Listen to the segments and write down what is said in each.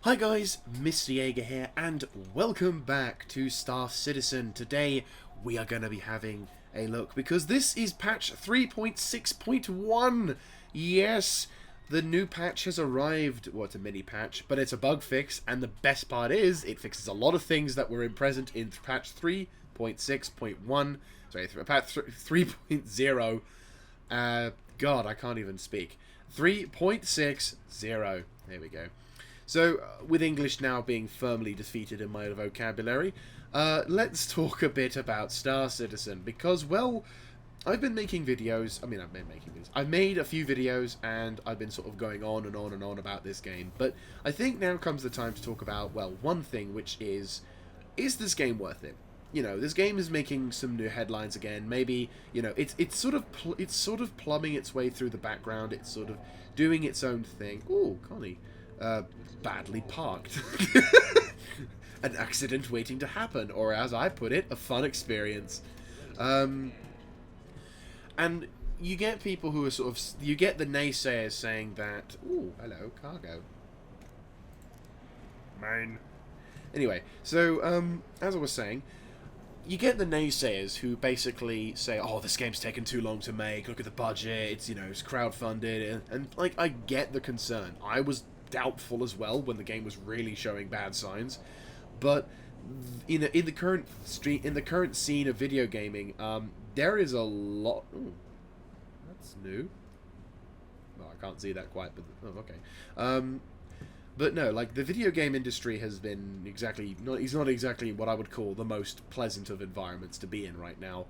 Hi guys, Mr. Jaeger here, and welcome back to Star Citizen. Today we are going to be having a look, because this is patch 3.6.1. Yes, the new patch has arrived. Well, it's a mini patch, but it's a bug fix, and the best part is it fixes a lot of things that were present in patch 3.6.1. Sorry, patch 3.0. God, I can't even speak. 3.60. There we go. So, with English now being firmly defeated in my vocabulary, let's talk a bit about Star Citizen, because, well, I've been making videos. I've made a few videos, and I've been sort of going on and on and on about this game, but I think now comes the time to talk about, well, one thing, which is this game worth it? You know, this game is making some new headlines again. Maybe, you know, it's sort of plumbing its way through the background. It's sort of doing its own thing. Ooh, Connie. Badly parked. An accident waiting to happen, or as I put it, a fun experience. And you get people who are you get the naysayers saying that, ooh, hello, cargo. Mine. Anyway, so, as I was saying, you get the naysayers who basically say, oh, this game's taken too long to make, look at the budget, it's, you know, it's crowdfunded, and like, I get the concern. I was doubtful as well when the game was really showing bad signs, but in the current scene of video gaming, there is a lot. Ooh, that's new. Oh, I can't see that quite, but oh, okay. But no, like, the video game industry has been it's not exactly what I would call the most pleasant of environments to be in right now.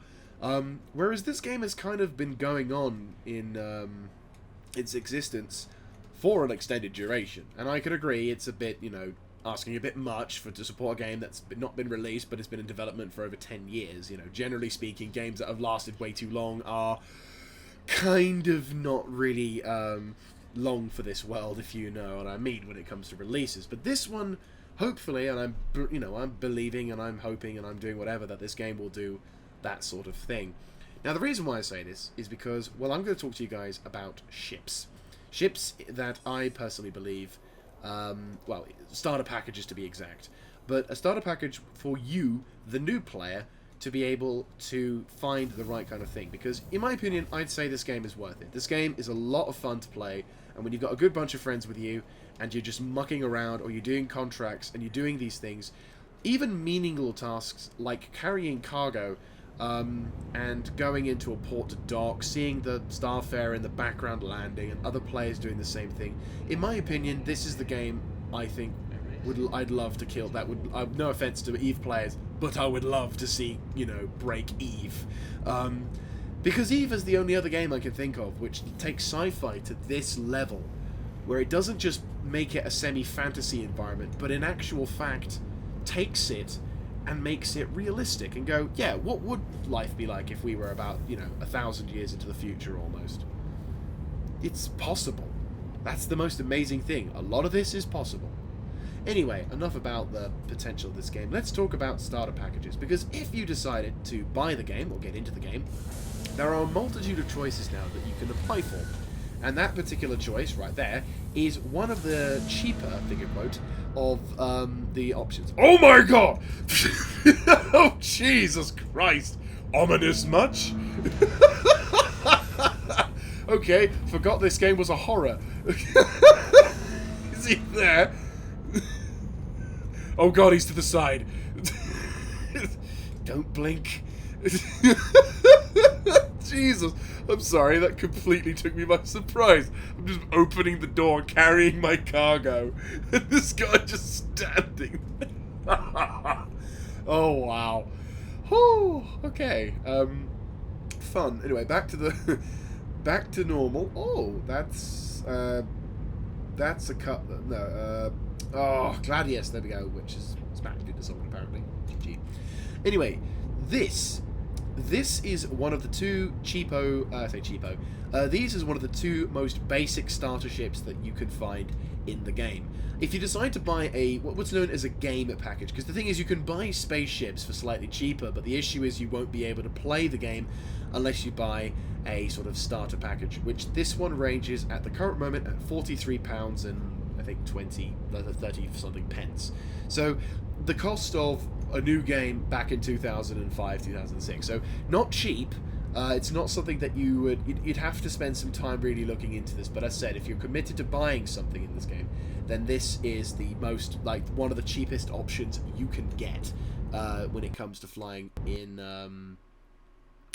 Whereas this game has kind of been going on in its existence for an extended duration, and I could agree it's a bit, you know, asking a bit much to support a game that's not been released but has been in development for over 10 years. You know, generally speaking, games that have lasted way too long are kind of not really long for this world, if you know what I mean, when it comes to releases. But this one, hopefully, and I'm believing and I'm hoping and I'm doing whatever that this game will do that sort of thing. Now, the reason why I say this is because, well, I'm going to talk to you guys about ships. Ships that I personally believe, well, starter packages to be exact, but a starter package for you, the new player, to be able to find the right kind of thing. Because, in my opinion, I'd say this game is worth it. This game is a lot of fun to play, and when you've got a good bunch of friends with you, and you're just mucking around, or you're doing contracts, and you're doing these things, even meaningless tasks like carrying cargo, and going into a port to dock, seeing the Star-ter in the background landing, and other players doing the same thing. In my opinion, this is the game I think I'd love to kill. That would, no offense to EVE players, but I would love to see, you know, break EVE. Because EVE is the only other game I can think of which takes sci-fi to this level, where it doesn't just make it a semi-fantasy environment, but in actual fact takes it and makes it realistic and go, yeah, what would life be like if we were about, you know, 1,000 years into the future almost? It's possible. That's the most amazing thing. A lot of this is possible. Anyway, enough about the potential of this game. Let's talk about starter packages, because if you decided to buy the game or get into the game, there are a multitude of choices now that you can apply for. And that particular choice right there is one of the cheaper, figure quote, of the options. Oh my god! Oh, Jesus Christ! Ominous much? Okay, forgot this game was a horror. Is he there? Oh god, he's to the side. Don't blink. Jesus, I'm sorry, that completely took me by surprise. I'm just opening the door, carrying my cargo, and this guy just standing there. Oh, wow. Whew, okay, fun. Anyway, back to normal. Oh, that's a cut, no, oh, Gladius, there we go, which is smacked into someone, apparently. GG. Anyway, this is one of the two these is one of the two most basic starter ships that you can find in the game. If you decide to buy what's known as a game package, because the thing is you can buy spaceships for slightly cheaper, but the issue is you won't be able to play the game unless you buy a sort of starter package, which this one ranges at the current moment at £43 and I think 30 something pence. So the cost of a new game back in 2005, 2006. So not cheap. It's not something that you'd have to spend some time really looking into this. But as I said, if you're committed to buying something in this game, then this is the most, like, one of the cheapest options you can get when it comes to flying in.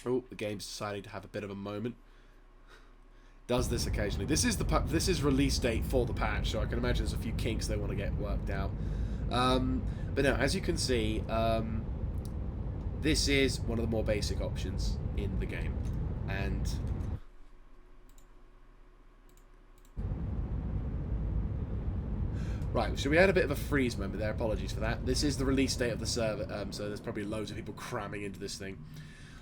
Oh, the game's deciding to have a bit of a moment. Does this occasionally. This is release date for the patch, so I can imagine there's a few kinks they want to get worked out. But no, as you can see, this is one of the more basic options in the game. And right, so we had a bit of a freeze moment there, apologies for that. This is the release date of the server, so there's probably loads of people cramming into this thing.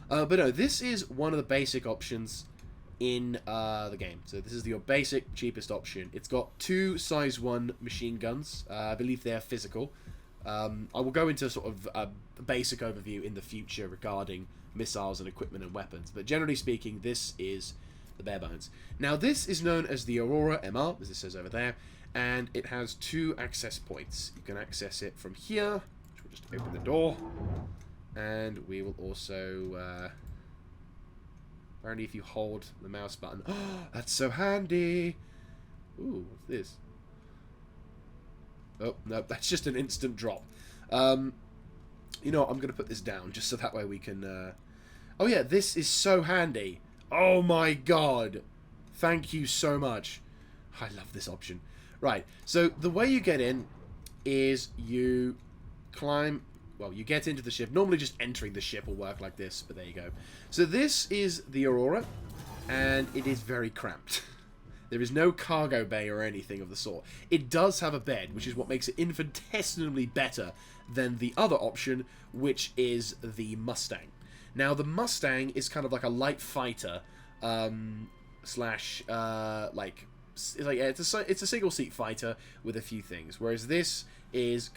But no, this is one of the basic options in the game. So this is your basic, cheapest option. It's got 2 size 1 machine guns. I believe they are physical. I will go into sort of a basic overview in the future regarding missiles and equipment and weapons, but generally speaking, this is the bare bones. Now, this is known as the Aurora MR, as it says over there, and it has 2 access points. You can access it from here, which will just open the door, and we will also, apparently if you hold the mouse button, oh, that's so handy! Ooh, what's this? Oh, no, that's just an instant drop. You know what, I'm going to put this down, just so that way we can... Oh yeah, this is so handy. Oh my god. Thank you so much. I love this option. Right, so the way you get in is you climb... Well, you get into the ship. Normally just entering the ship will work like this, but there you go. So this is the Aurora, and it is very cramped. There is no cargo bay or anything of the sort. It does have a bed, which is what makes it infinitesimally better than the other option, which is the Mustang. Now, the Mustang is kind of like a light fighter, slash, it's a single-seat fighter with a few things, whereas this is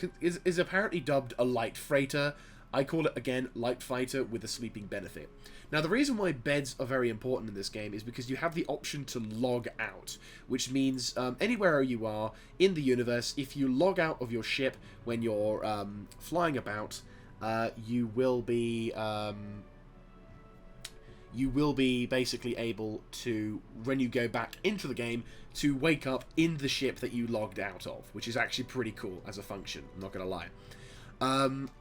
apparently dubbed a light freighter. I call it, again, light fighter with a sleeping benefit. Now, the reason why beds are very important in this game is because you have the option to log out, which means anywhere you are in the universe, if you log out of your ship when you're flying about, you will be basically able to, when you go back into the game, to wake up in the ship that you logged out of, which is actually pretty cool as a function, I'm not going to lie.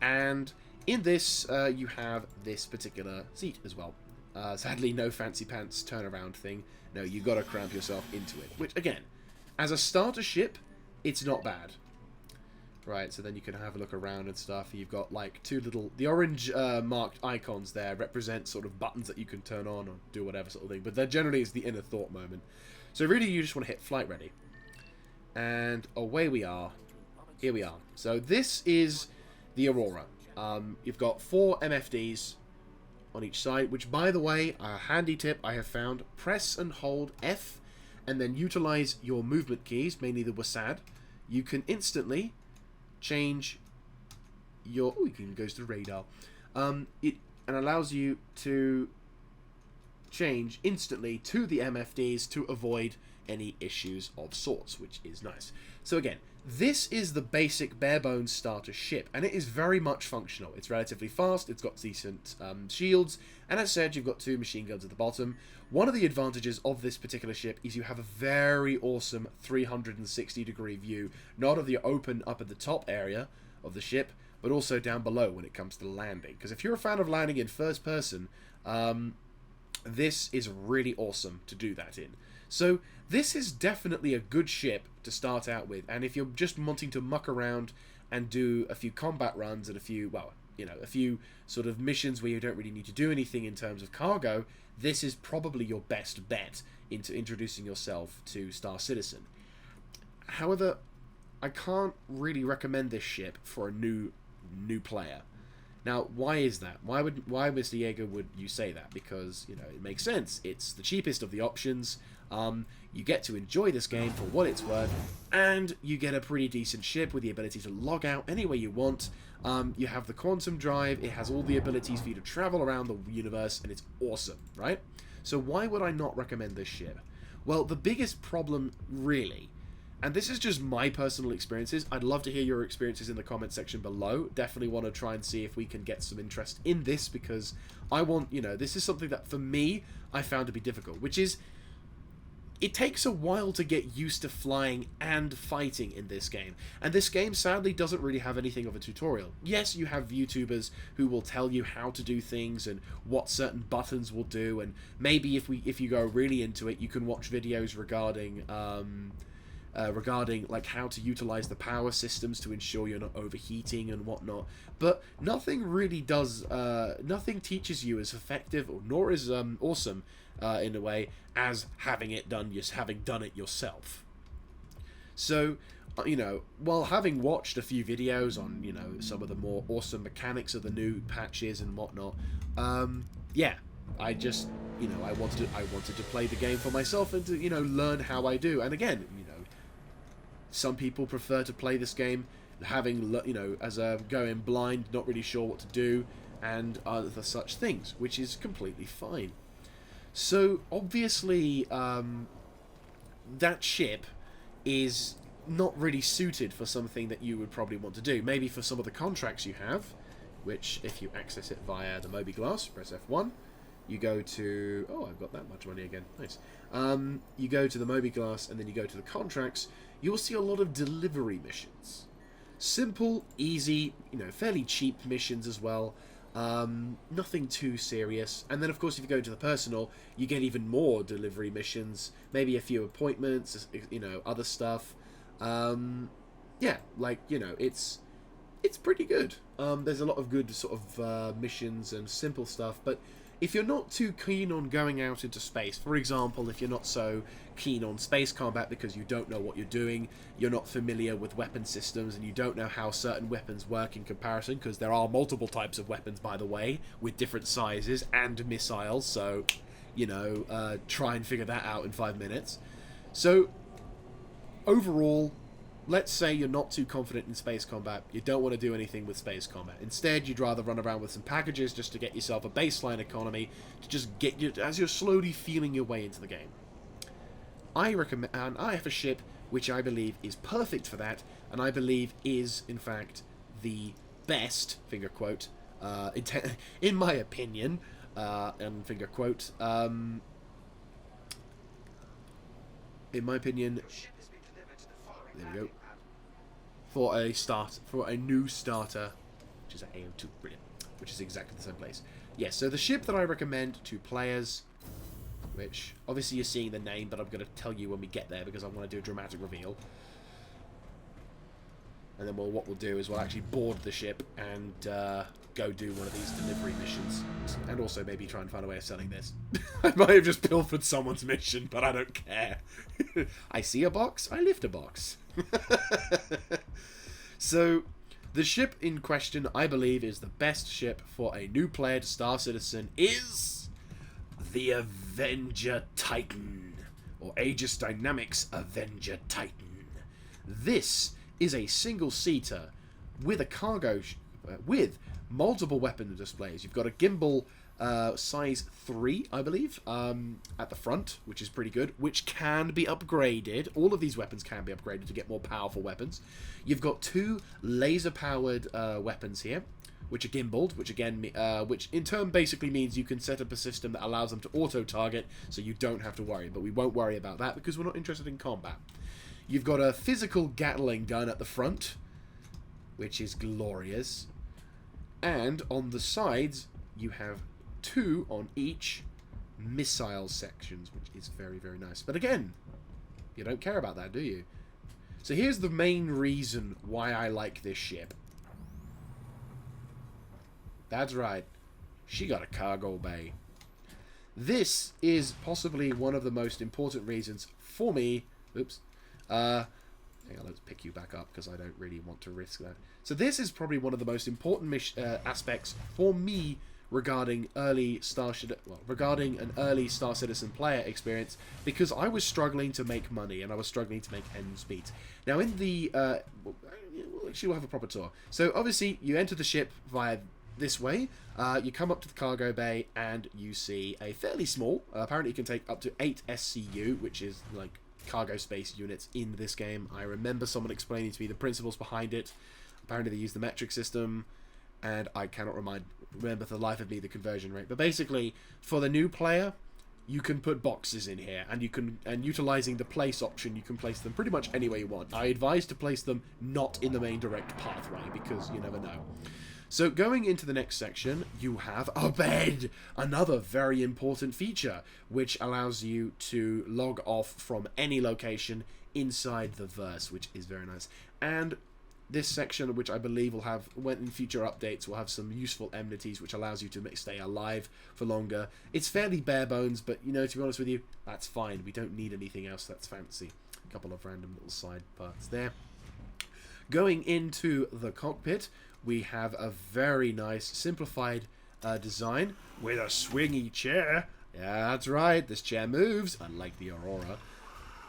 And in this, you have this particular seat as well. Sadly, no fancy pants turnaround thing. No, you've got to cramp yourself into it. Which, again, as a starter ship, it's not bad. Right, so then you can have a look around and stuff. You've got, like, 2 little... The orange marked icons there represent sort of buttons that you can turn on or do whatever sort of thing. But that generally is the inner thought moment. So really, you just want to hit flight ready. And away we are. Here we are. So this is the Aurora. You've got 4 MFDs on each side, which, by the way, a handy tip I have found, press and hold F, and then utilize your movement keys, mainly the WASD. You can instantly change your... Oh, you can go to the radar. It allows you to change instantly to the MFDs to avoid any issues of sorts, which is nice. So again, this is the basic bare bones starter ship, and it is very much functional. It's relatively fast, it's got decent shields, and as said, you've got 2 machine guns at the bottom. One of the advantages of this particular ship is you have a very awesome 360-degree view, not of the open up at the top area of the ship, but also down below when it comes to landing. Because if you're a fan of landing in first person, this is really awesome to do that in. So this is definitely a good ship to start out with, and if you're just wanting to muck around and do a few combat runs and a few, well, you know, a few sort of missions where you don't really need to do anything in terms of cargo, this is probably your best bet into introducing yourself to Star Citizen. However, I can't really recommend this ship for a new player. Now, why is that? Why, Mr. Jaeger, would you say that? Because, you know, it makes sense. It's the cheapest of the options. You get to enjoy this game for what it's worth, and you get a pretty decent ship with the ability to log out any way you want. You have the quantum drive. It has all the abilities for you to travel around the universe, and it's awesome, right? So why would I not recommend this ship? Well, the biggest problem, really, And this is just my personal experiences. I'd love to hear your experiences in the comment section below. Definitely want to try and see if we can get some interest in this, because I want, this is something that for me, I found to be difficult, which is, it takes a while to get used to flying and fighting in this game. And this game sadly doesn't really have anything of a tutorial. Yes, you have YouTubers who will tell you how to do things and what certain buttons will do, and maybe if you go really into it, you can watch videos regarding like how to utilize the power systems to ensure you're not overheating and whatnot. But nothing really does, nothing teaches you as effective, or nor as awesome in a way as having done it yourself. So, while having watched a few videos on, some of the more awesome mechanics of the new patches and whatnot, yeah, I just, I wanted to play the game for myself and to, learn how I do. And again, some people prefer to play this game having, as a going blind, not really sure what to do, and other such things, which is completely fine. So, obviously, that ship is not really suited for something that you would probably want to do. Maybe for some of the contracts you have, which, if you access it via the Moby Glass, press F1, you go to... Oh, I've got that much money again. Nice. You go to the Moby Glass, and then you go to the contracts. You will see a lot of delivery missions. Simple, easy, fairly cheap missions as well. Nothing too serious. And then, of course, if you go to the personal, you get even more delivery missions. Maybe a few appointments, other stuff. Yeah, like, it's pretty good. There's a lot of good sort of missions and simple stuff, but if you're not too keen on going out into space, for example, if you're not so keen on space combat because you don't know what you're doing, you're not familiar with weapon systems, and you don't know how certain weapons work in comparison, because there are multiple types of weapons, by the way, with different sizes and missiles, so, try and figure that out in 5 minutes. So, overall, let's say you're not too confident in space combat, you don't want to do anything with space combat. Instead, you'd rather run around with some packages just to get yourself a baseline economy, to just get you, as you're slowly feeling your way into the game. I recommend, and I have a ship which I believe is perfect for that, and I believe is, in fact, the best, finger quote, in my opinion, and finger quote, in my opinion, there we go, for a new starter, which is an AO2, brilliant, which is exactly the same place. Yes, so the ship that I recommend to players, which obviously you're seeing the name, but I'm going to tell you when we get there because I want to do a dramatic reveal. And then what we'll do is we'll actually board the ship and go do one of these delivery missions, and also maybe try and find a way of selling this. I might have just pilfered someone's mission, but I don't care. I see a box, I lift a box. So, the ship in question, I believe, is the best ship for a new player to Star Citizen is the Avenger Titan, or Aegis Dynamics Avenger Titan. This is a single-seater with a cargo with multiple weapon displays. You've got a gimbal size 3, I believe, at the front, which is pretty good, which can be upgraded. All of these weapons can be upgraded to get more powerful weapons. You've got 2 laser-powered weapons here, which are gimbaled, which again, which in turn basically means you can set up a system that allows them to auto-target, so you don't have to worry. But we won't worry about that because we're not interested in combat. You've got a physical Gatling gun at the front, which is glorious. And on the sides, you have 2 on each missile sections, which is very, very nice. But again, you don't care about that, do you? So here's the main reason why I like this ship. That's right. She got a cargo bay. This is possibly one of the most important reasons for me. Oops. Hang on, let's pick you back up because I don't really want to risk that. So this is probably one of the most important aspects for me regarding regarding an early Star Citizen player experience, because I was struggling to make money and I was struggling to make ends meet. Now in the actually we'll have a proper tour. So obviously you enter the ship via this way. You come up to the cargo bay and you see a fairly small, apparently it can take up to 8 SCU, which is like cargo space units in this game. I remember someone explaining to me the principles behind it. Apparently they use the metric system, and I cannot remember for the life of me the conversion rate. But basically, for the new player, you can put boxes in here, and utilizing the place option, you can place them pretty much anywhere you want. I advise to place them not in the main direct pathway, because you never know. So going into the next section, you have a bed, another very important feature, which allows you to log off from any location inside the verse, which is very nice. And this section, which I believe will have, when in future updates, will have some useful amenities, which allows you to stay alive for longer. It's fairly bare bones, but, you know, to be honest with you, that's fine. We don't need anything else that's fancy. A couple of random little side parts there. Going into the cockpit, we have a very nice, simplified design with a swingy chair. Yeah, that's right. This chair moves, unlike the Aurora.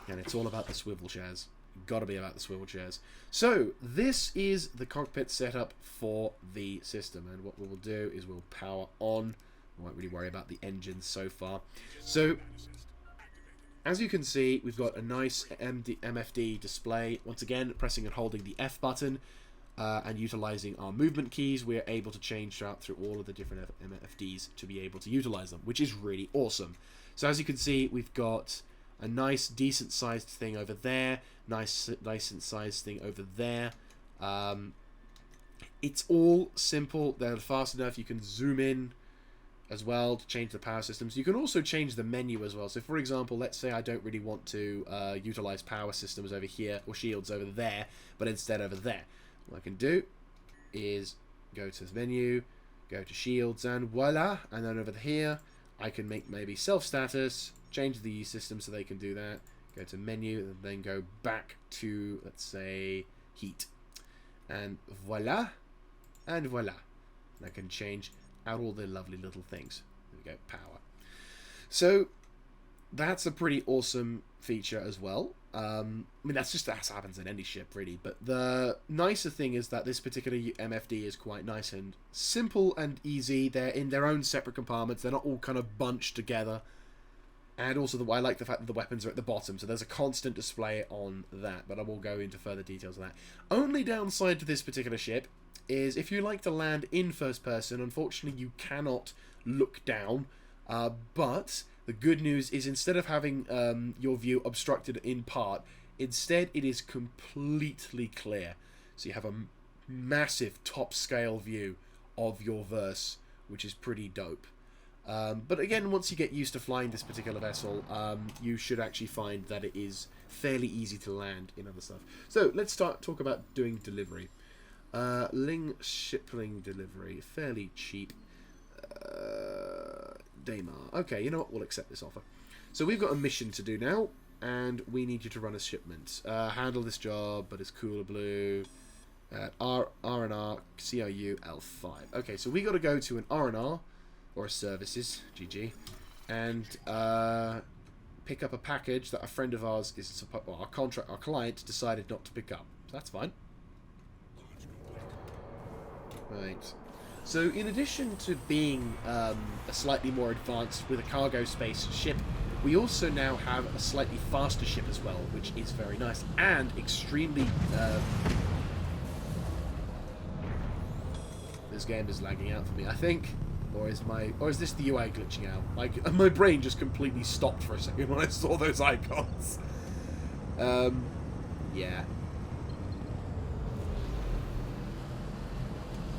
And it's all about the swivel chairs. Gotta be about the swivel chairs. So, this is the cockpit setup for the system. And what we'll do is we'll power on. We won't really worry about the engines so far. So, as you can see, we've got a nice MFD display. Once again, pressing and holding the F button. And utilizing our movement keys, we're able to change through all of the different MFDs to be able to utilize them, which is really awesome. So as you can see, we've got a nice, decent sized thing over there, nice, decent sized thing over there. It's all simple. They're fast enough. You can zoom in as well to change the power systems. You can also change the menu as well. So for example, let's say I don't really want to utilize power systems over here or shields over there, but instead over there. What I can do is go to the menu, go to shields, and voila. And then over here, I can make maybe self-status, change the system so they can do that. Go to menu, and then go back to, let's say, heat. And voila. And voila. And I can change out all the lovely little things. There we go, power. So, that's a pretty awesome feature as well. I mean, that happens in any ship, really. But the nicer thing is that this particular MFD is quite nice and simple and easy. They're in their own separate compartments. They're not all kind of bunched together. And also, I like the fact that the weapons are at the bottom, so there's a constant display on that. But I will go into further details of that. Only downside to this particular ship is if you like to land in first person, unfortunately, you cannot look down. But the good news is instead of having your view obstructed in part, instead it is completely clear. So you have a massive top-scale view of your verse, which is pretty dope. But again, once you get used to flying this particular vessel, you should actually find that it is fairly easy to land in other stuff. So let's talk about doing delivery. Shipling delivery, fairly cheap. Daymar. Okay, you know what? We'll accept this offer. So we've got a mission to do now, and we need you to run a shipment. Handle this job, but it's cooler blue. R&R, CRU, L5. Okay, so we got to go to an R&R, or a services, GG, and pick up a package that a friend of ours our client decided not to pick up. So that's fine. Right. So in addition to being a slightly more advanced with a cargo space ship, we also now have a slightly faster ship as well, which is very nice and extremely. This game is lagging out for me, I think, or is this the UI glitching out? Like my brain just completely stopped for a second when I saw those icons. Yeah.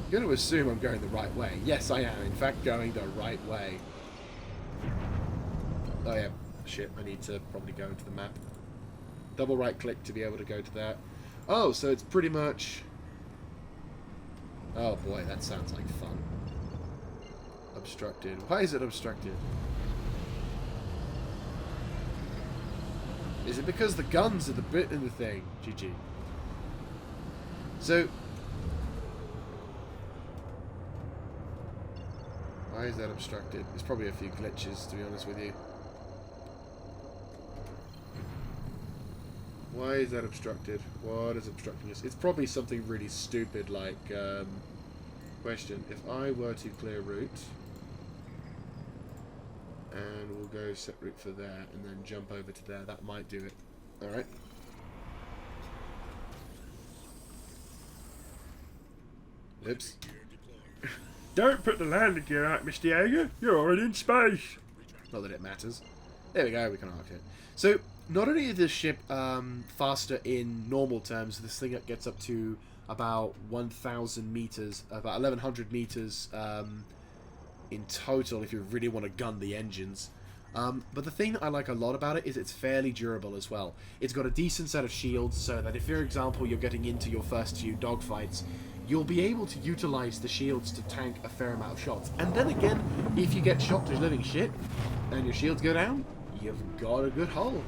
I'm going to assume I'm going the right way. Yes, I am, in fact, going the right way. Oh, yeah. Shit, I need to probably go into the map. Double right-click to be able to go to that. Oh, so it's pretty much... Oh, boy, that sounds like fun. Obstructed. Why is it obstructed? Is it because the guns are the bit in the thing? GG. So... Why is that obstructed? There's probably a few glitches, to be honest with you. Why is that obstructed? What is obstructing us? It's probably something really stupid like, question. If I were to clear route, and we'll go set route for there, and then jump over to there, that might do it. Alright. Oops. Don't put the landing gear out, Mr. Jaeger. You're already in space. Not that it matters. There we go, we can arc it. So, not only is this ship faster in normal terms, this thing gets up to about 1,000 meters, about 1,100 meters in total if you really want to gun the engines. But the thing that I like a lot about it is it's fairly durable as well. It's got a decent set of shields, so that if, for example, you're getting into your first few dogfights, you'll be able to utilize the shields to tank a fair amount of shots. And then again, if you get shot to living shit and your shields go down, you've got a good hull.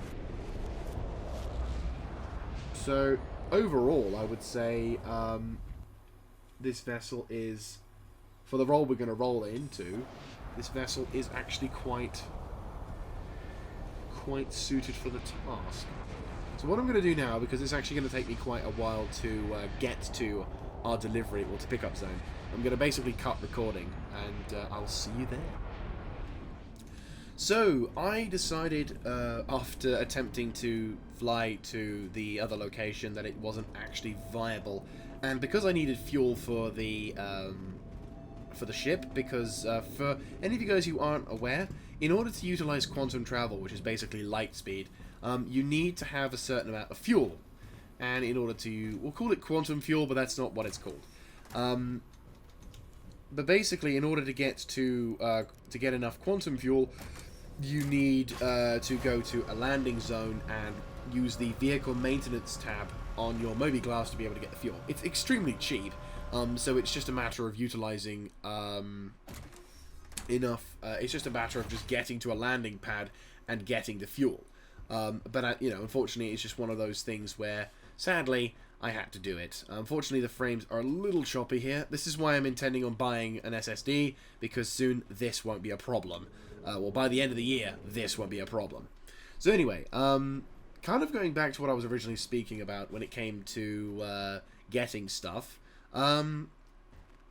So overall, I would say this vessel is, for the role we're going to roll into, this vessel is actually quite suited for the task. So what I'm going to do now, because it's actually going to take me quite a while to get to our delivery, or to pickup zone, I'm going to basically cut recording, and I'll see you there. So, I decided, after attempting to fly to the other location, that it wasn't actually viable, and because I needed fuel for the ship, because for any of you guys who aren't aware, in order to utilize quantum travel, which is basically light speed, you need to have a certain amount of fuel. And in order to, we'll call it quantum fuel, but that's not what it's called. But basically, in order to get get enough quantum fuel, you need to go to a landing zone and use the vehicle maintenance tab on your mobi-glass to be able to get the fuel. It's extremely cheap, so it's just a matter of utilizing enough. It's just a matter of just getting to a landing pad and getting the fuel. But you know, unfortunately, it's just one of those things where, sadly, I had to do it. Unfortunately, the frames are a little choppy here. This is why I'm intending on buying an SSD, because soon this won't be a problem. Well, by the end of the year, this won't be a problem. So anyway, kind of going back to what I was originally speaking about when it came to getting stuff.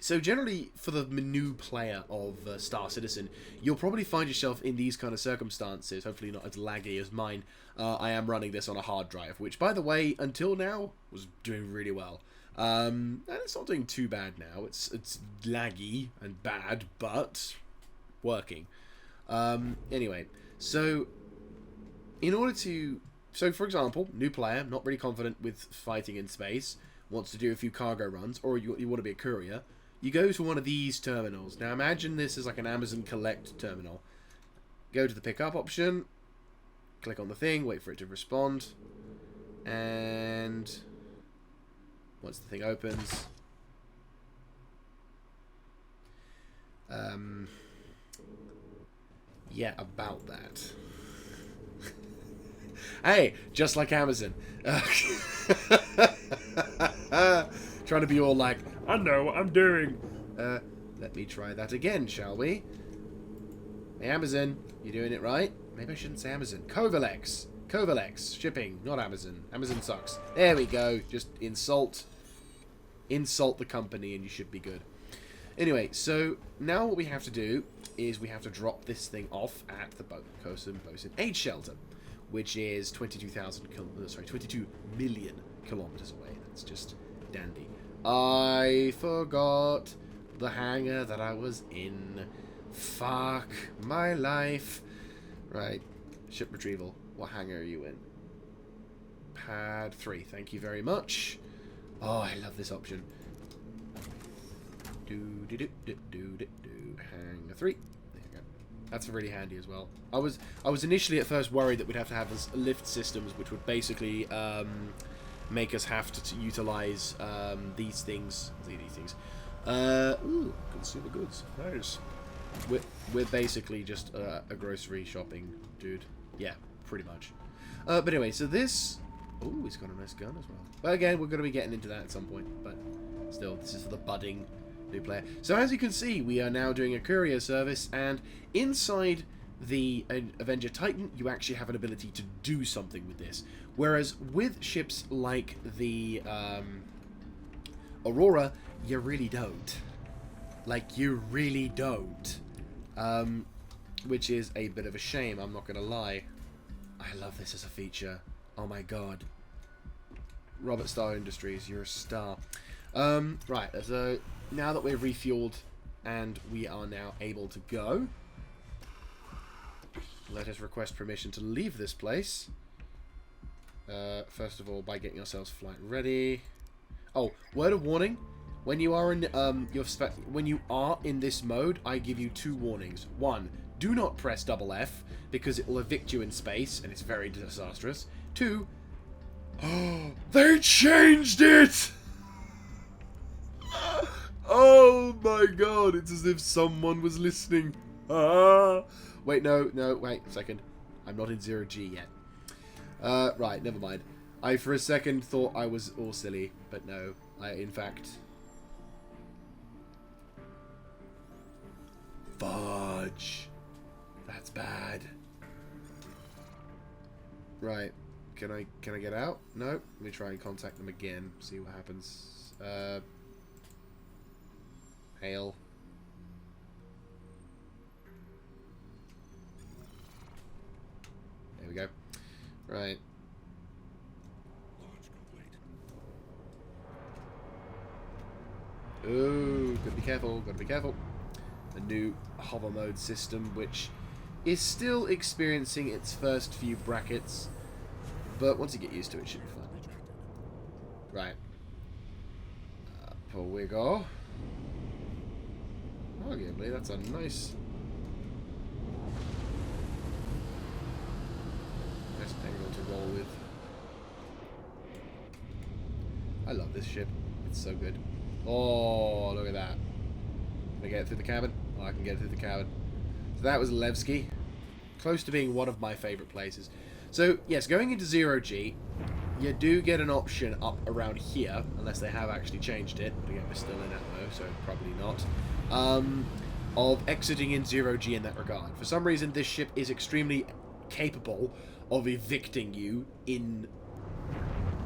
So generally, for the new player of Star Citizen, you'll probably find yourself in these kind of circumstances, hopefully not as laggy as mine. I am running this on a hard drive, which, by the way, until now, was doing really well. And it's not doing too bad now. It's laggy and bad, but working. Anyway, so in order to... So, for example, new player, not really confident with fighting in space, wants to do a few cargo runs, or you want to be a courier, you go to one of these terminals. Now imagine this is like an Amazon Collect terminal. Go to the pickup option, click on the thing, wait for it to respond, and once the thing opens, yeah, about that. Hey, just like Amazon. Trying to be all like, I know what I'm doing. Let me try that again, shall we? Hey, Amazon, you doing it right? Maybe I shouldn't say Amazon. Covalex. Covalex. Shipping, not Amazon. Amazon sucks. There we go. Just insult the company and you should be good. Anyway, so now what we have to do is we have to drop this thing off at the Bosun Aid Shelter, which is 22 million kilometers away. That's just dandy. I forgot the hangar that I was in. Fuck my life. Right. Ship retrieval. What hangar are you in? Pad 3. Thank you very much. Oh, I love this option. Hangar 3. There you go. That's really handy as well. I was initially at first worried that we'd have to have this lift systems, which would basically make us have to utilize these things. Ooh, consumer goods. Nice. We're basically just a grocery shopping dude. Yeah, pretty much. But anyway, so this... Ooh, he's got a nice gun as well. But again, we're going to be getting into that at some point. But still, this is for the budding new player. So as you can see, we are now doing a courier service. And inside the Avenger Titan, you actually have an ability to do something with this. Whereas with ships like the Aurora, you really don't. Like, you really don't. Which is a bit of a shame, I'm not going to lie. I love this as a feature. Oh my god. Robert Star Industries, you're a star. Right, so now that we're refueled and we are now able to go, let us request permission to leave this place. First of all, by getting ourselves flight ready. Oh, word of warning: when you are in when you are in this mode, I give you 2 warnings. 1, do not press double F because it will evict you in space and it's very disastrous. 2, oh, they changed it! Oh my god, it's as if someone was listening. Ah. Wait, no, wait a second. I'm not in 0G yet. Right, never mind. I for a second thought I was all silly, but no. In fact... Fudge. That's bad. Right. Can I get out? No. Let me try and contact them again. See what happens. Hail. There we go. Right. Ooh, gotta be careful, gotta be careful. A new hover mode system, which is still experiencing its first few brackets, but once you get used to it, it should be fun. Right. Up we go. Arguably, that's a nice angle to roll with. I love this ship. It's so good. Oh, look at that. Can I get it through the cabin? Oh, I can get it through the cabin. So that was Levski. Close to being one of my favourite places. So, yes, going into 0G, you do get an option up around here, unless they have actually changed it. But again, we're still in Atmo, so probably not. Of exiting in 0G in that regard. For some reason, this ship is extremely capable of evicting you in...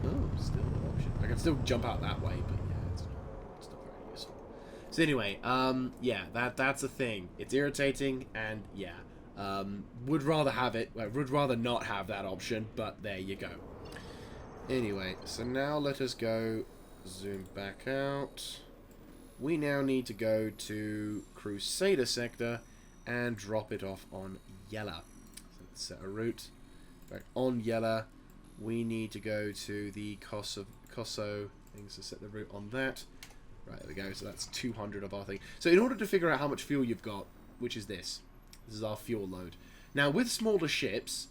Oh, still an option. I can still jump out that way, but yeah, it's not very useful. So anyway, yeah, that's a thing. It's irritating, and yeah, would rather have it. Well, would rather not have that option, but there you go. Anyway, so now let us go zoom back out. We now need to go to Crusader sector and drop it off on Yella. So let's set a route. Back on Yella, we need to go to the Koso things to set the route on that. Right, there we go. So that's 200 of our thing. So in order to figure out how much fuel you've got, which is this is our fuel load. Now with smaller ships,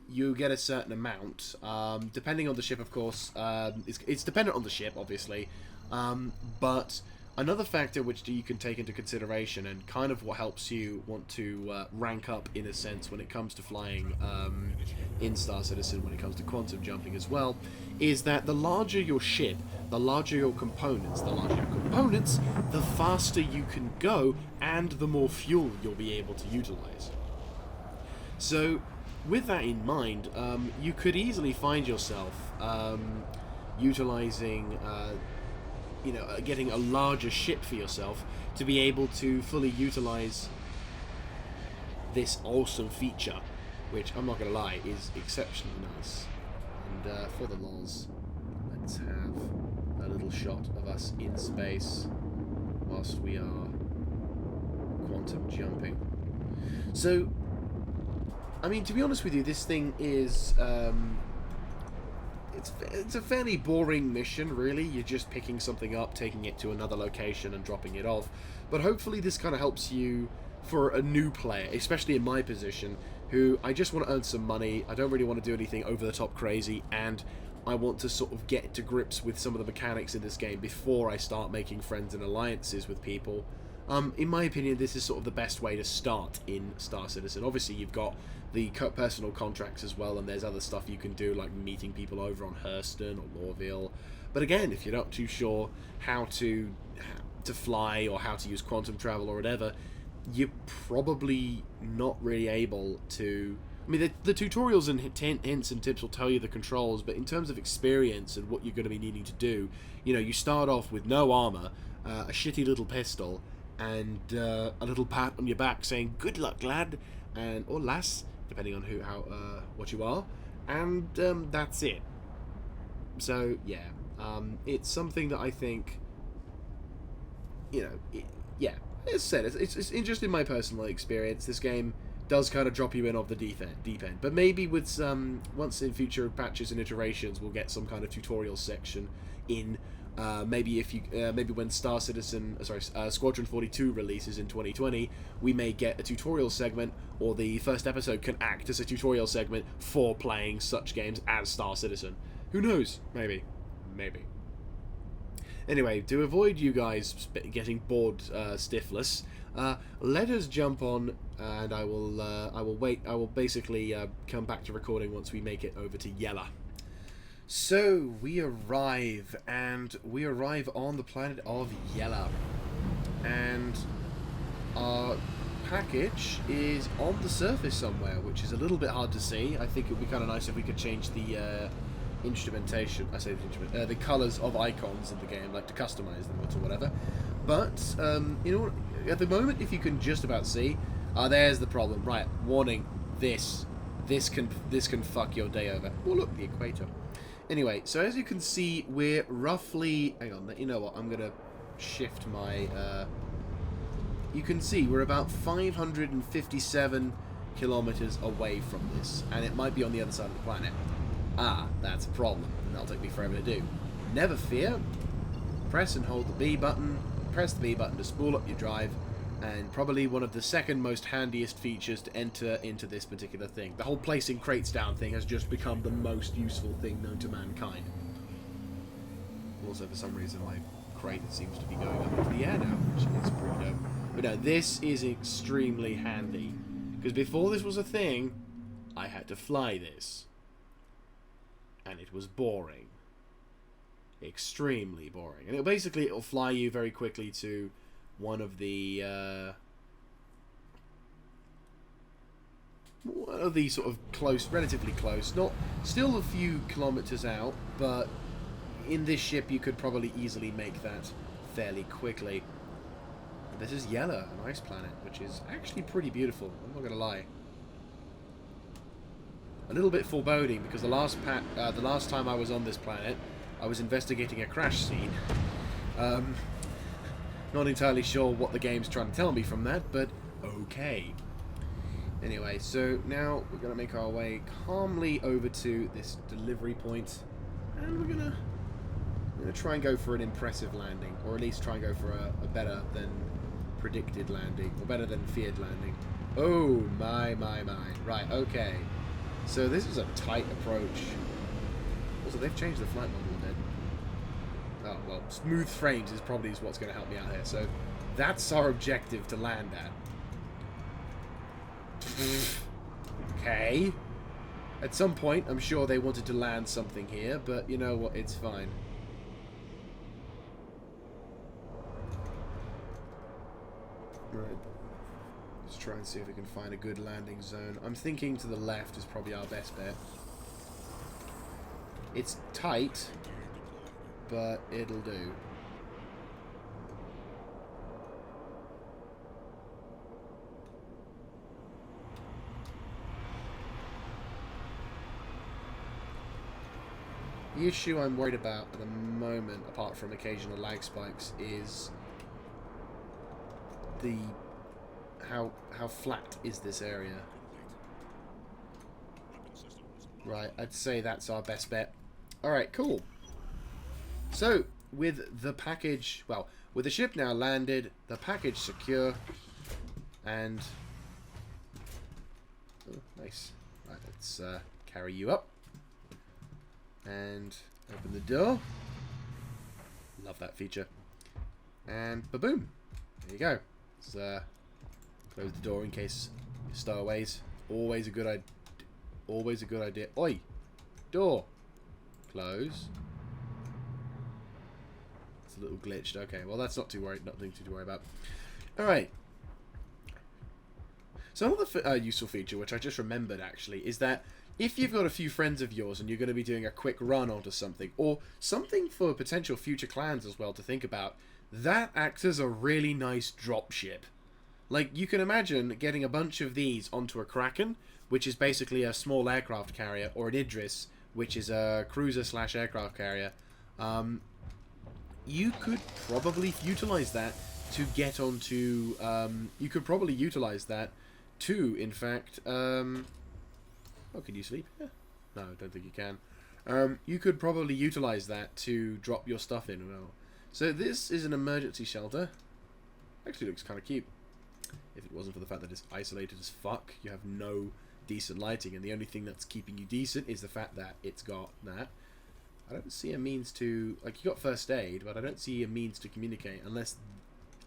you get a certain amount, depending on the ship, of course. It's dependent on the ship, obviously, but another factor which you can take into consideration, and kind of what helps you want to rank up in a sense when it comes to flying in Star Citizen, when it comes to quantum jumping as well, is that the larger your ship, the larger your components, the faster you can go, and the more fuel you'll be able to utilize. So with that in mind, you could easily find yourself utilizing, getting a larger ship for yourself to be able to fully utilize this awesome feature, which I'm not going to lie is exceptionally nice. And for the lols, let's have a little shot of us in space whilst we are quantum jumping. So, I mean, to be honest with you, this thing is, it's a fairly boring mission, really. You're just picking something up, taking it to another location and dropping it off. But hopefully this kind of helps you for a new player, especially in my position, who I just want to earn some money. I don't really want to do anything over-the-top crazy, and I want to sort of get to grips with some of the mechanics in this game before I start making friends and alliances with people. In my opinion, this is sort of the best way to start in Star Citizen. Obviously, you've got the personal contracts as well, and there's other stuff you can do, like meeting people over on Hurston or Lorville. But again, if you're not too sure how to fly or how to use quantum travel or whatever, you're probably not really able to... I mean, the tutorials and hints and tips will tell you the controls, but in terms of experience and what you're going to be needing to do, you start off with no armor, a shitty little pistol, and a little pat on your back saying "Good luck, lad," or lass, depending on what you are, And that's it. So, yeah. It's something that I think, yeah, as I said, it's just in my personal experience, this game does kind of drop you in off the deep end. But maybe with some, once in future patches and iterations, we'll get some kind of tutorial section in. Maybe when Squadron 42 releases in 2020, we may get a tutorial segment, or the first episode can act as a tutorial segment for playing such games as Star Citizen. Who knows? Maybe. Anyway, to avoid you guys getting bored stiffless, let us jump on, and I will wait. I will basically come back to recording once we make it over to Yela. So we arrive on the planet of Yela, and our package is on the surface somewhere, which is a little bit hard to see. I think it would be kind of nice if we could change the instrumentation. I say the instrument, the colors of icons in the game, like to customize them or whatever. But at the moment, if you can just about see, there's the problem. Right, warning. This can fuck your day over. Oh look, the equator. Anyway, so as you can see, we're roughly... Hang on, you know what? I'm going to shift my... You can see we're about 557 kilometers away from this, and it might be on the other side of the planet. Ah, that's a problem, and that'll take me forever to do. Never fear. Press and hold the B button. Press the B button to spool up your drive, and probably one of the second most handiest features to enter into this particular thing. The whole placing crates down thing has just become the most useful thing known to mankind. Also, for some reason, my crate seems to be going up into the air now, which is pretty dope. But no, this is extremely handy, because before this was a thing, I had to fly this. And it was boring. Extremely boring. And it'll fly you very quickly to one of the sort of relatively close, not still a few kilometers out, but in this ship you could probably easily make that fairly quickly. This is Yela, an ice planet, which is actually pretty beautiful, I'm not gonna lie. A little bit foreboding, because the last time I was on this planet, I was investigating a crash scene. Not entirely sure what the game's trying to tell me from that, but okay. Anyway, so now we're going to make our way calmly over to this delivery point, and we're going to try and go for an impressive landing, or at least try and go for a better than predicted landing, or better than feared landing. Oh, my. Right, okay. So this is a tight approach. Also, they've changed the flight model a bit. Oh, well, smooth frames is probably what's going to help me out here. So that's our objective to land at. Okay. At some point, I'm sure they wanted to land something here, but you know what? It's fine. Right. Let's try and see if we can find a good landing zone. I'm thinking to the left is probably our best bet. It's tight, but it'll do. The issue I'm worried about at the moment, apart from occasional lag spikes, is how flat is this area. Right, I'd say that's our best bet. Alright, cool. So, with the package, well, with the ship now landed, the package secure, and... Oh, nice. Right, let's carry you up. And open the door. Love that feature. And ba-boom. There you go. Let's close the door in case you stowaways. Always a good idea. Always a good idea. Oi! Door! Close. It's a little glitched. Okay, well that's nothing to worry about. Alright. So another useful feature, which I just remembered actually, is that if you've got a few friends of yours and you're going to be doing a quick run onto something, or something for potential future clans as well to think about, that acts as a really nice dropship. Like, you can imagine getting a bunch of these onto a Kraken, which is basically a small aircraft carrier, or an Idris, which is a cruiser slash aircraft carrier, you could probably utilize that to get onto. You could probably utilize that to, in fact. Oh, can you sleep? Yeah. No, I don't think you can. You could probably utilize that to drop your stuff in. Well, so this is an emergency shelter. Actually, looks kind of cute. If it wasn't for the fact that it's isolated as fuck, you have no decent lighting, and the only thing that's keeping you decent is the fact that it's got that. I don't see a means to, like, you got first aid, but I don't see a means to communicate unless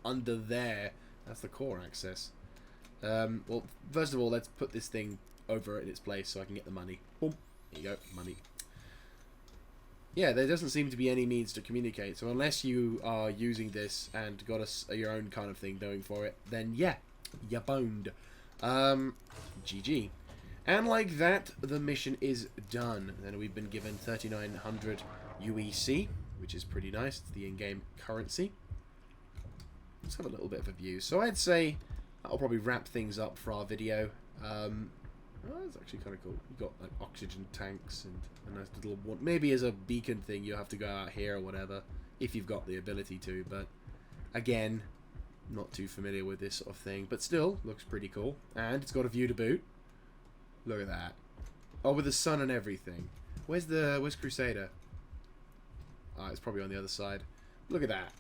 under there, that's the core access. Well, first of all, let's put this thing over in its place so I can get the money. Boom. There you go, money. Yeah, there doesn't seem to be any means to communicate, so unless you are using this and got your own kind of thing going for it, then yeah, you're boned. GG. And like that, the mission is done. Then we've been given 3,900 UEC, which is pretty nice. It's the in-game currency. Let's have a little bit of a view. So I'd say that'll probably wrap things up for our video. Oh, that's actually kind of cool. You've got like oxygen tanks and a nice little one. Maybe as a beacon thing, you have to go out here or whatever, if you've got the ability to. But again, not too familiar with this sort of thing. But still, looks pretty cool. And it's got a view to boot. Look at that. Oh, with the sun and everything. Where's Crusader? Ah, it's probably on the other side. Look at that.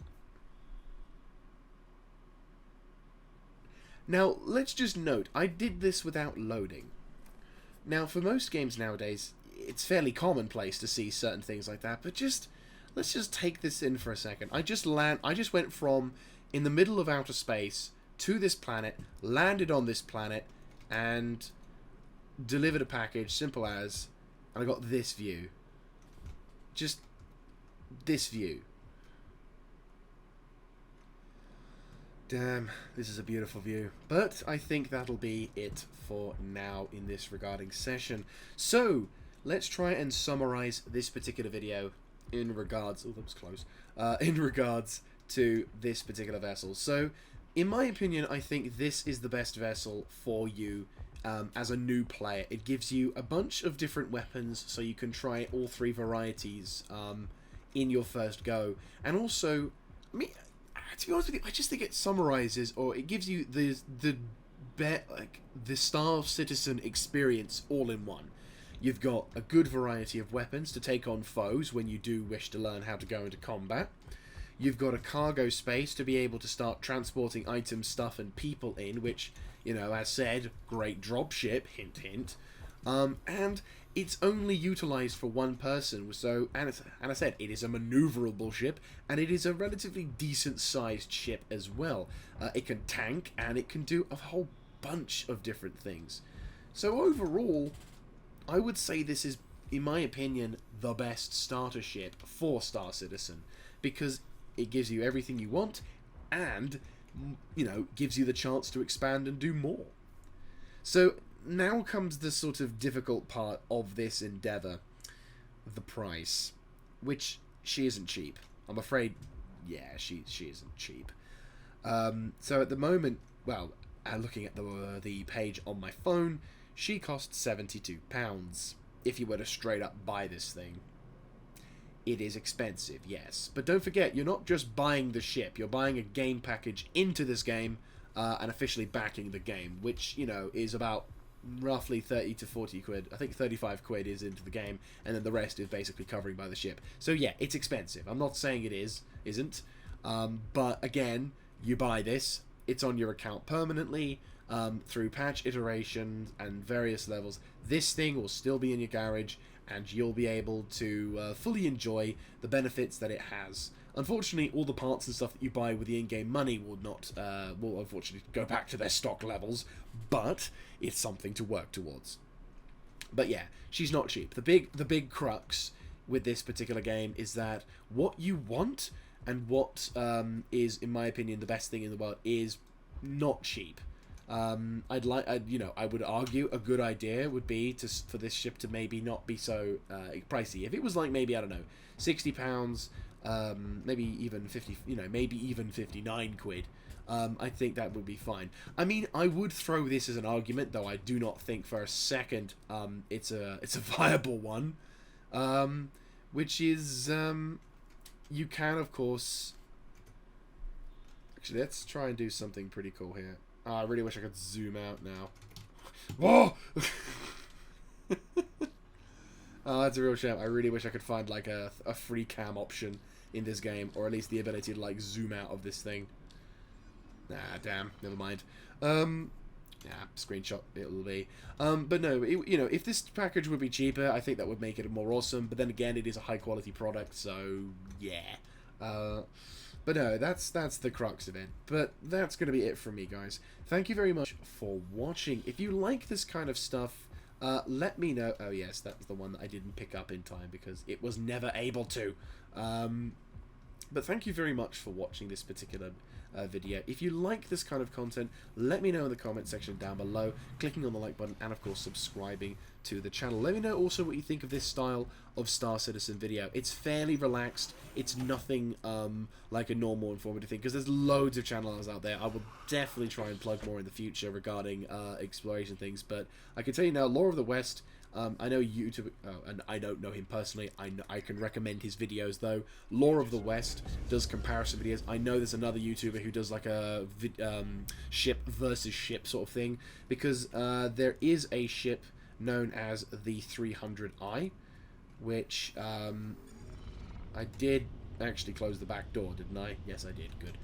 Now, let's just note, I did this without loading. Now, for most games nowadays, it's fairly commonplace to see certain things like that, but let's just take this in for a second. I just went from in the middle of outer space to this planet, landed on this planet, and delivered a package, simple as, and I got this view. Just this view. Damn, this is a beautiful view. But I think that'll be it for now in this regarding session. So, let's try and summarize this particular video in regards... Oh, that was close. In regards to this particular vessel. So, in my opinion, I think this is the best vessel for you as a new player. It gives you a bunch of different weapons, so you can try all three varieties in your first go. And also, I mean, to be honest with you, I just think it summarizes, or it gives you the Star Citizen experience all in one. You've got a good variety of weapons to take on foes when you do wish to learn how to go into combat. You've got a cargo space to be able to start transporting items, stuff, and people in, which, you know, as said, great dropship, hint hint. And it's only utilized for one person, so, and I said, it is a maneuverable ship, and it is a relatively decent-sized ship as well. It can tank, and it can do a whole bunch of different things. So overall, I would say this is, in my opinion, the best starter ship for Star Citizen, because it gives you everything you want, and, you know, gives you the chance to expand and do more. So now comes the sort of difficult part of this endeavor, the price, which she isn't cheap. I'm afraid, yeah, she isn't cheap. So at the moment, well, looking at the page on my phone, she costs £72 if you were to straight up buy this thing. It is expensive, yes, but don't forget, you're not just buying the ship, you're buying a game package into this game and officially backing the game, which, you know, is about roughly 30 to 40 quid. I think 35 quid is into the game, and then the rest is basically covering by the ship. So yeah, it's expensive. I'm not saying it isn't, but again, you buy this, it's on your account permanently through patch iterations and various levels. This thing will still be in your garage, and you'll be able to fully enjoy the benefits that it has. Unfortunately, all the parts and stuff that you buy with the in-game money will unfortunately go back to their stock levels, but it's something to work towards. But yeah, she's not cheap. The big crux with this particular game is that what you want and what is, in my opinion, the best thing in the world is not cheap. I would argue a good idea would be for this ship to maybe not be so pricey. If it was like maybe, I don't know, £60 maybe even 50, maybe even 59 quid. I think that would be fine. I mean, I would throw this as an argument, though I do not think for a second it's a viable one. Which is you can, of course. Actually, let's try and do something pretty cool here. Oh, I really wish I could zoom out now. Whoa! Oh, that's a real shame. I really wish I could find like a free cam option in this game, or at least the ability to like zoom out of this thing. Nah, damn, never mind. Yeah, screenshot it'll be. But no, if this package would be cheaper, I think that would make it more awesome. But then again, it is a high quality product, so yeah. But no, that's the crux of it. But that's going to be it from me, guys. Thank you very much for watching. If you like this kind of stuff, let me know. Oh yes, that was the one that I didn't pick up in time because it was never able to. But thank you very much for watching this particular video. If you like this kind of content, let me know in the comment section down below, clicking on the like button, and of course subscribing to the channel. Let me know also what you think of this style of Star Citizen video. It's fairly relaxed. It's nothing like a normal informative thing, because there's loads of channels out there. I will definitely try and plug more in the future regarding exploration things, but I can tell you now, Lore of the West, I know YouTube, and I don't know him personally. I can recommend his videos though. Lore of the West does comparison videos. I know there's another YouTuber who does like a ship versus ship sort of thing, because there is a ship known as the 300i, which I did actually close the back door, didn't I? Yes, I did. Good.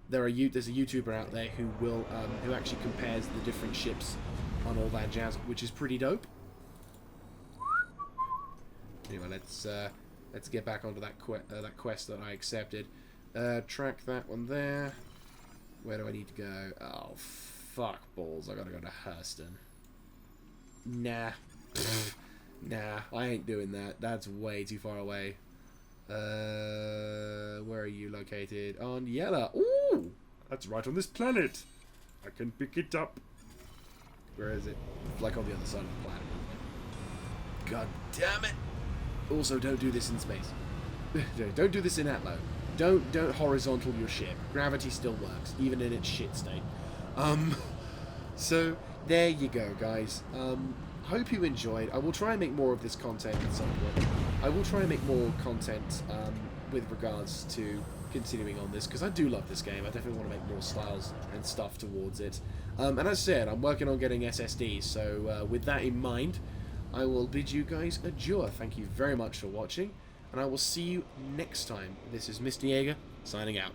There's a YouTuber out there who will who actually compares the different ships on all that jazz, which is pretty dope. Anyway, let's get back onto that quest that I accepted. Track that one there. Where do I need to go? Oh, fuck balls! I gotta go to Hurston. Nah, nah, I ain't doing that. That's way too far away. Where are you located? On Yella. Ooh, that's right on this planet. I can pick it up. Where is it? Like on the other side of the planet. God damn it! Also, don't do this in space. Don't do this in Atlo. Don't horizontal your ship. Gravity still works, even in its shit state. So there you go, guys. Hope you enjoyed. I will try and make more of this content at some point. I will try and make more content with regards to continuing on this, because I do love this game. I definitely want to make more styles and stuff towards it. And as I said, I'm working on getting SSDs, so with that in mind, I will bid you guys adieu. Thank you very much for watching, and I will see you next time. This is Mr. Jaeger, signing out.